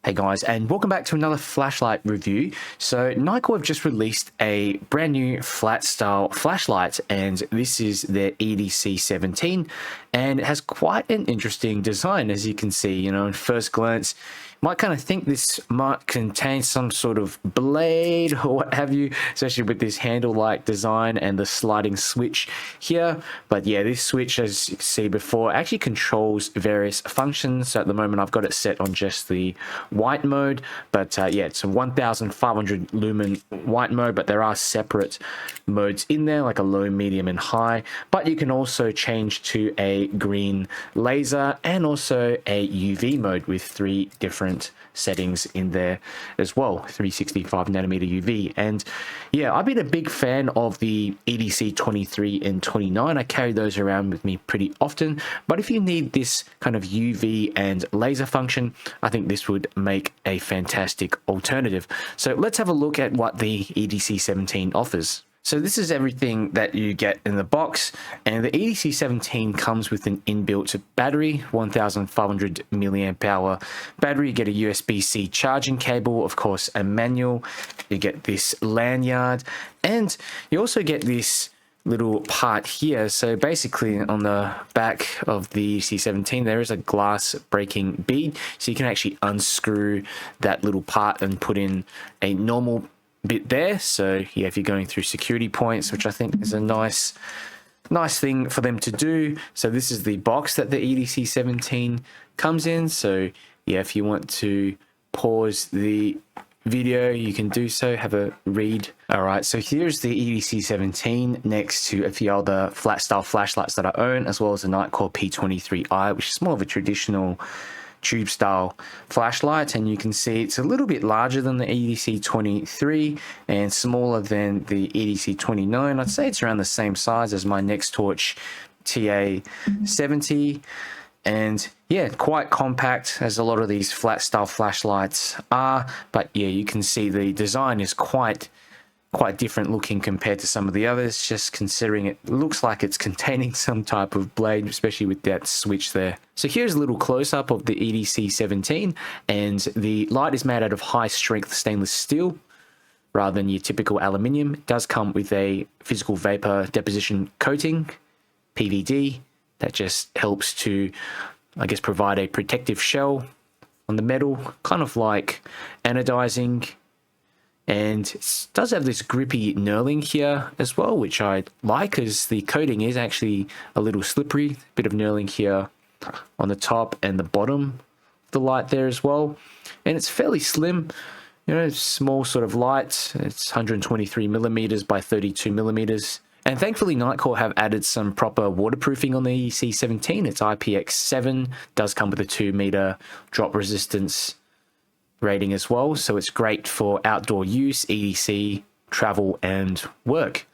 Hey guys, and welcome back to another flashlight review. So Nitecore have just released a brand new flat style flashlight, and this is their EDC17, and it has quite an interesting design, as you can see. You know, in first glance, you might kind of think this might contain some sort of blade or what have you, especially with this handle-like design and the sliding switch here. But yeah, this switch, as you can see before, actually controls various functions. So at the moment, I've got it set on just the white mode, but yeah, it's a 1500 lumen white mode, but there are separate modes in there, like a low, medium, and high. But you can also change to a green laser and also a UV mode with 3 different settings in there as well, 365 nanometer UV. And yeah, I've been a big fan of the EDC 23 and 29. I carry those around with me pretty often, but if you need this kind of UV and laser function, I think this would make a fantastic alternative. So let's have a look at what the EDC17 offers. So this is everything that you get in the box, and the EDC17 comes with an inbuilt battery, 1500 milliamp hour battery. You get a USB-C charging cable, of course, a manual. You get this lanyard, and you also get this little part here. So basically on the back of the EDC17 there is a glass breaking bead, so you can actually unscrew that little part and put in a normal bit there. So yeah, if you're going through security points, which I think is a nice thing for them to do. So this is the box that the EDC17 comes in. So yeah, if you want to pause the video, you can do so, have a read. All right, so here's the EDC17 next to a few other flat style flashlights that I own, as well as the Nitecore P23i, which is more of a traditional tube style flashlight, and you can see it's a little bit larger than the EDC23 and smaller than the EDC29. I'd say it's around the same size as my Next Torch TA70, and yeah, quite compact, as a lot of these flat style flashlights are. But yeah, you can see the design is quite different looking compared to some of the others, just considering it looks like it's containing some type of blade, especially with that switch there. So here's a little close-up of the EDC17, and the light is made out of high-strength stainless steel rather than your typical aluminium. It does come with a physical vapor deposition coating, PVD, that just helps to, I guess, provide a protective shell on the metal, kind of like anodizing. And it does have this grippy knurling here as well, which I like, as the coating is actually a little slippery. Bit of knurling here on the top and the bottom of the light there as well. And it's fairly slim, you know, small sort of light. It's 123 millimeters by 32 millimeters. And thankfully, Nitecore have added some proper waterproofing on the EDC17. It's IPX7, does come with a 2 meter drop resistance rating as well, so it's great for outdoor use, EDC, travel, and work.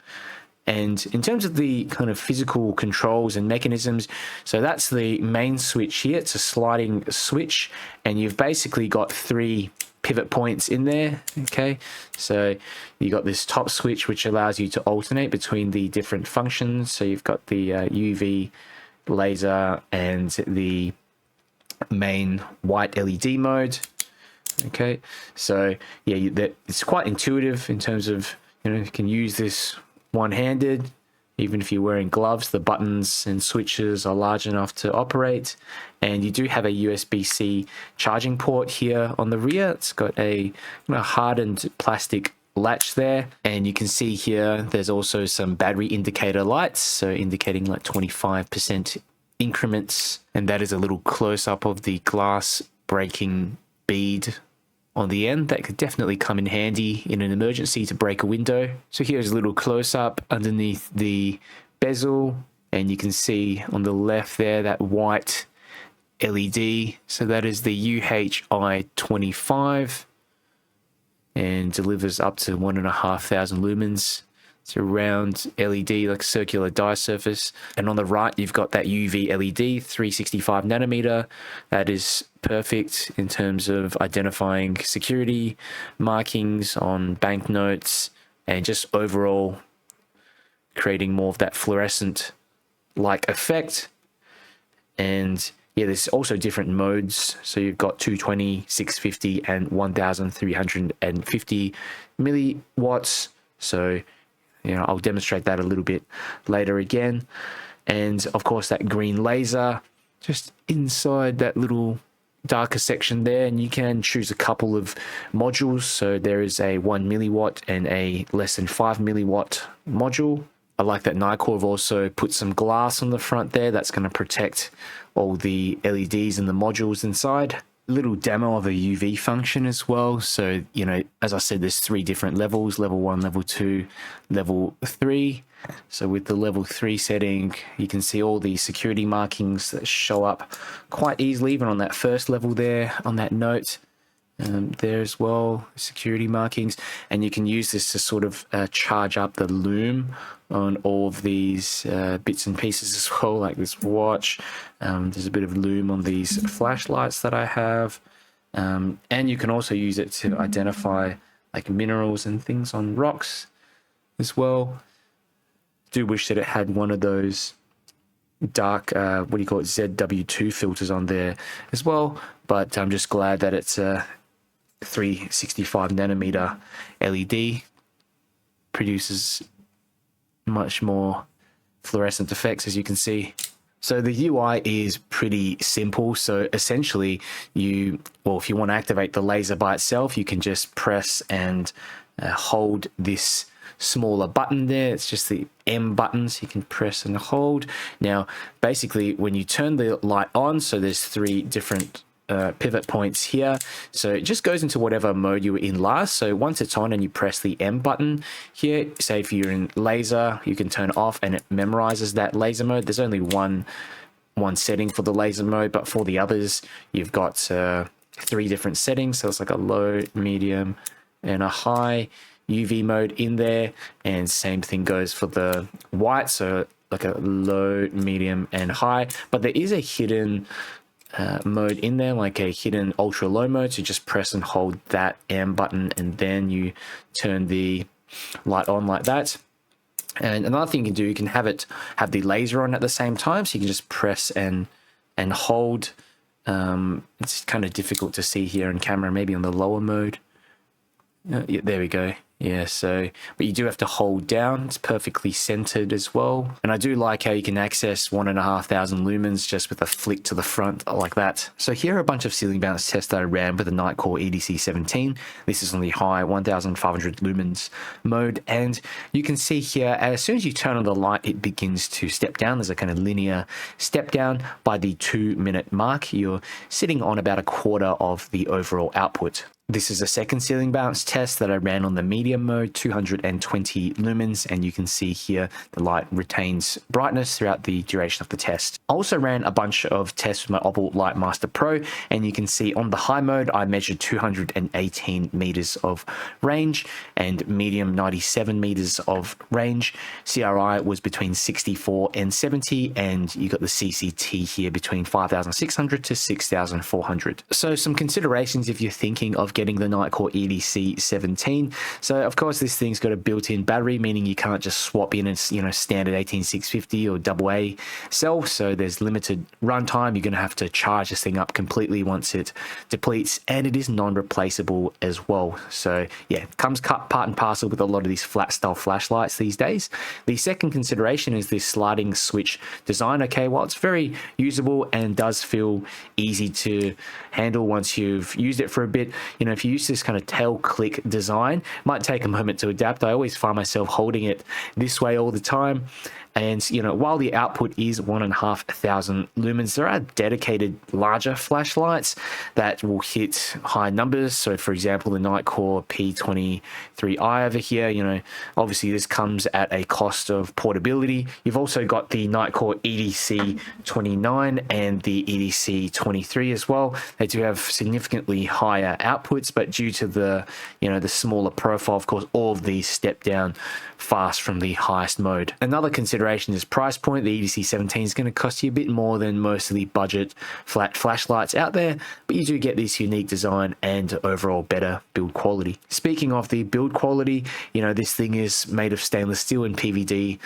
And in terms of the kind of physical controls and mechanisms, so that's the main switch here. It's a sliding switch, and you've basically got 3 pivot points in there. Okay, so you got this top switch, which allows you to alternate between the different functions. So you've got the UV laser and the main white LED mode. Okay, so yeah, it's quite intuitive in terms of, you know, you can use this one-handed. Even if you're wearing gloves, the buttons and switches are large enough to operate. And you do have a USB-C charging port here on the rear. It's got a hardened plastic latch there, and you can see here there's also some battery indicator lights, so indicating like 25% increments. And that is a little close-up of the glass breaking bead on the end. That could definitely come in handy in an emergency to break a window. So here's a little close-up underneath the bezel, and you can see on the left there that white LED. So that is the UHI25 and delivers up to 1,500 lumens. It's a round LED, like circular die surface. And on the right, you've got that UV LED, 365 nanometer. That is perfect in terms of identifying security markings on banknotes and just overall creating more of that fluorescent like effect. And yeah, there's also different modes. So you've got 220, 650, and 1350 milliwatts. So, you know, I'll demonstrate that a little bit later again. And of course, that green laser just inside that little darker section there, and you can choose a couple of modules. So there is a 1 milliwatt and a less than 5 milliwatt module. I like that Nitecore have also put some glass on the front there. That's going to protect all the LEDs and the modules inside. Little demo of a UV function as well. So, you know, as I said, there's 3 different levels: level 1, level 2, level 3. So with the level 3 setting, you can see all the security markings that show up quite easily, even on that first level there, on that note. There as well, security markings, and you can use this to sort of charge up the lume on all of these bits and pieces as well, like this watch. There's a bit of lume on these flashlights that I have, and you can also use it to identify like minerals and things on rocks as well. Do wish that it had one of those dark what do you call it, ZW2 filters on there as well, but I'm just glad that it's a 365 nanometer LED. Produces much more fluorescent effects, as you can see. So the UI is pretty simple. So essentially if you want to activate the laser by itself, you can just press and hold this smaller button there. It's just the M button, so you can press and hold. Now basically when you turn the light on, so there's 3 different pivot points here, so it just goes into whatever mode you were in last. So once it's on and you press the M button here, say if you're in laser, you can turn it off and it memorizes that laser mode. There's only one setting for the laser mode, but for the others you've got 3 different settings. So it's like a low, medium, and a high UV mode in there, and same thing goes for the white, so like a low, medium, and high. But there is a hidden mode in there, like a hidden ultra low mode. So just press and hold that M button and then you turn the light on like that. And another thing you can do, you can have the laser on at the same time, so you can just press and hold. It's kind of difficult to see here on camera, maybe on the lower mode. Yeah, there we go. Yeah, so, but you do have to hold down. It's perfectly centered as well. And I do like how you can access 1,500 lumens just with a flick to the front like that. So here are a bunch of ceiling bounce tests that I ran with the Nitecore EDC17. This is on the high 1,500 lumens mode. And you can see here, as soon as you turn on the light, it begins to step down. There's a kind of linear step down. By the 2-minute mark, you're sitting on about 1/4 of the overall output. This is a second ceiling bounce test that I ran on the medium mode, 220 lumens, and you can see here the light retains brightness throughout the duration of the test. I also ran a bunch of tests with my Opal Lightmaster Pro, and you can see on the high mode I measured 218 meters of range and medium 97 meters of range. CRI was between 64 and 70, and you got the CCT here between 5,600 to 6,400. So some considerations if you're thinking of getting the Nitecore EDC17. So of course this thing's got a built-in battery, meaning you can't just swap in a standard 18650 or AA cell. So there's limited runtime. You're going to have to charge this thing up completely once it depletes, and it is non-replaceable as well. So yeah, it comes cut part and parcel with a lot of these flat style flashlights these days. The second consideration is this sliding switch design. Okay, well, it's very usable and does feel easy to handle once you've used it for a bit. If you use this kind of tail click design, it might take a moment to adapt. I always find myself holding it this way all the time. And, while the output is 1,500 lumens, there are dedicated larger flashlights that will hit high numbers. So, for example, the Nitecore P23i over here, obviously this comes at a cost of portability. You've also got the Nitecore EDC29 and the EDC23 as well. They do have significantly higher outputs, but due to the, the smaller profile, of course, all of these step down fast from the highest mode. Another consideration is price point. The EDC17 is going to cost you a bit more than most of the budget flat flashlights out there, but you do get this unique design and overall better build quality. Speaking of the build quality, this thing is made of stainless steel and PVD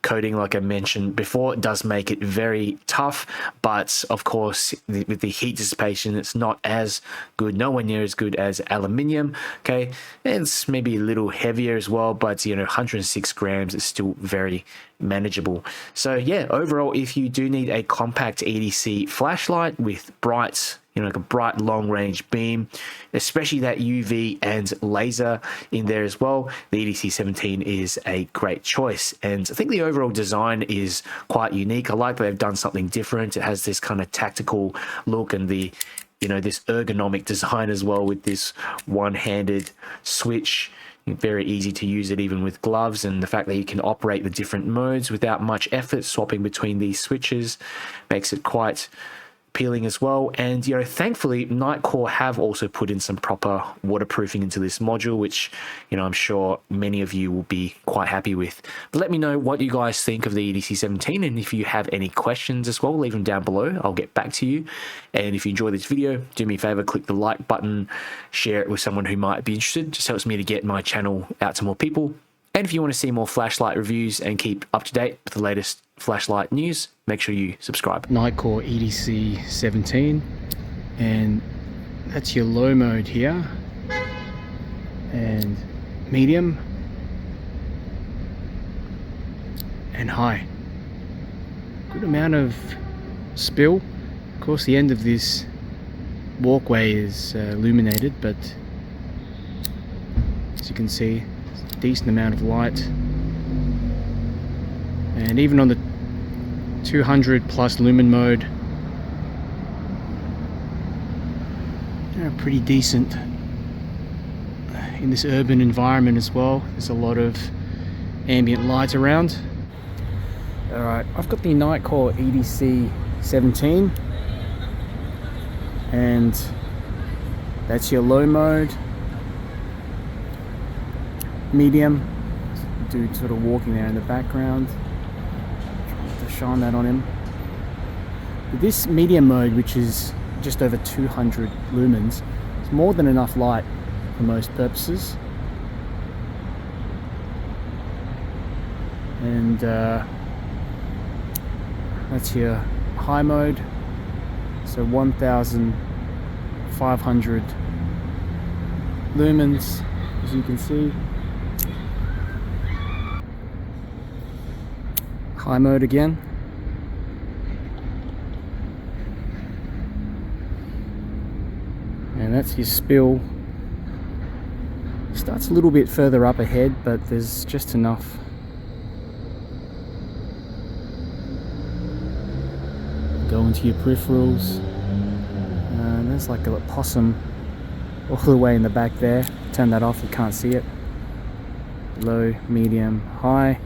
coating, like I mentioned before, it does make it very tough, but of course with the heat dissipation it's not as good, nowhere near as good as aluminium. Okay, it's maybe a little heavier as well, but 106 grams is still very manageable. So yeah, overall, if you do need a compact EDC flashlight with bright, like a bright long range beam, especially that UV and laser in there as well, the EDC17 is a great choice. And I think the overall design is quite unique. I like that they've done something different. It has this kind of tactical look and the this ergonomic design as well, with this one-handed switch. Very easy to use it even with gloves, and the fact that you can operate the different modes without much effort, swapping between these switches, makes it quite appealing as well. And thankfully Nitecore have also put in some proper waterproofing into this module, which I'm sure many of you will be quite happy with. But let me know what you guys think of the EDC17, and if you have any questions as well, leave them down below. I'll get back to you. And if you enjoy this video, do me a favor, click the like button, share it with someone who might be interested. It just helps me to get my channel out to more people. And if you want to see more flashlight reviews and keep up to date with the latest flashlight news, make sure you subscribe. Nitecore EDC17, and that's your low mode here, and medium and high. Good amount of spill. Of course, the end of this walkway is illuminated, but as you can see, decent amount of light. And even on the 200 plus lumen mode, pretty decent in this urban environment as well. There's a lot of ambient light around. Alright, I've got the Nitecore EDC17, and that's your low mode. Medium, dude sort of walking there in the background, trying to shine that on him. But this medium mode, which is just over 200 lumens, it's more than enough light for most purposes. And that's your high mode, so 1500 lumens, as you can see. High mode again. And that's your spill. Starts a little bit further up ahead, but there's just enough. Go into your peripherals. And there's like a possum all the way in the back there. Turn that off, you can't see it. Low, medium, high.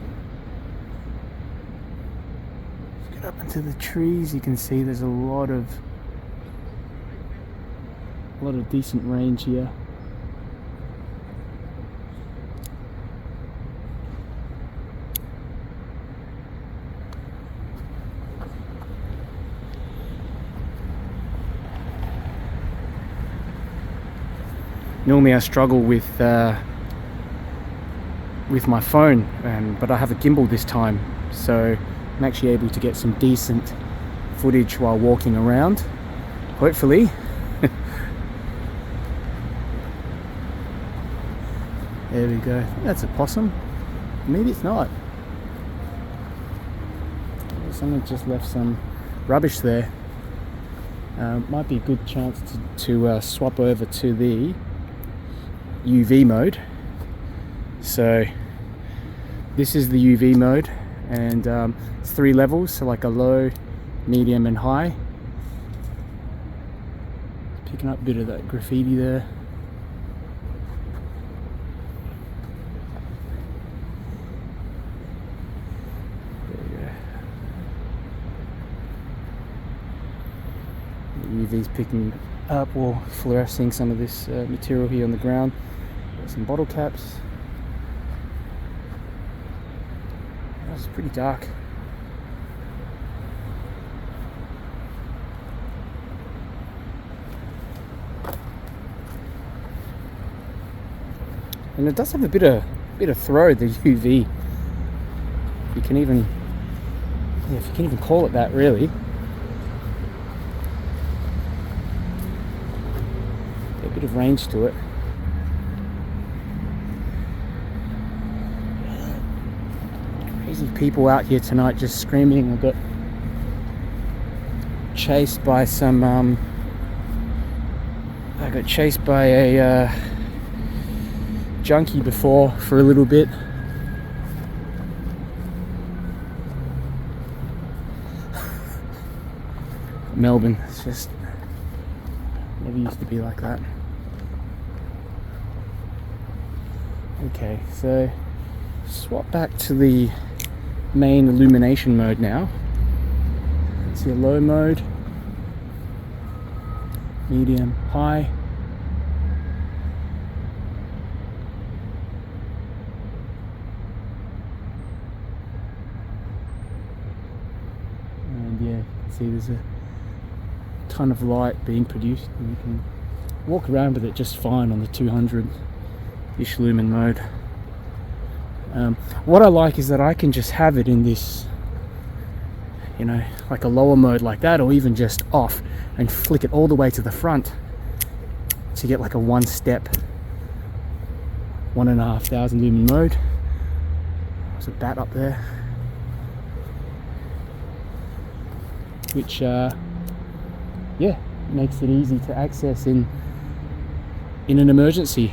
Up into the trees, you can see there's a lot of decent range here. Normally I struggle with my phone, but I have a gimbal this time, so I'm actually able to get some decent footage while walking around, hopefully. There we go. That's a possum. Maybe it's not. Someone just left some rubbish there. Might be a good chance to swap over to the UV mode. So this is the UV mode, and it's 3 levels, so like a low, medium and high. Picking up a bit of that graffiti there. UV's picking up or fluorescing some of this material here on the ground. Got some bottle caps. It's pretty dark. And it does have a bit of throw, the UV. if you can even call it that, really. A bit of range to it. Crazy people out here tonight just screaming. I got chased by some I got chased by a junkie before for a little bit. Melbourne, it's just never used to be like that. Okay, so swap back to the main illumination mode now. It's your low mode, medium, high. And yeah, you can see there's a ton of light being produced, and you can walk around with it just fine on the 200-ish lumen mode. What I like is that I can just have it in this, you know, like a lower mode like that, or even just off, and flick it all the way to the front to get like a one-step 1,500 lumen mode. There's a bat up there, which yeah, makes it easy to access in an emergency.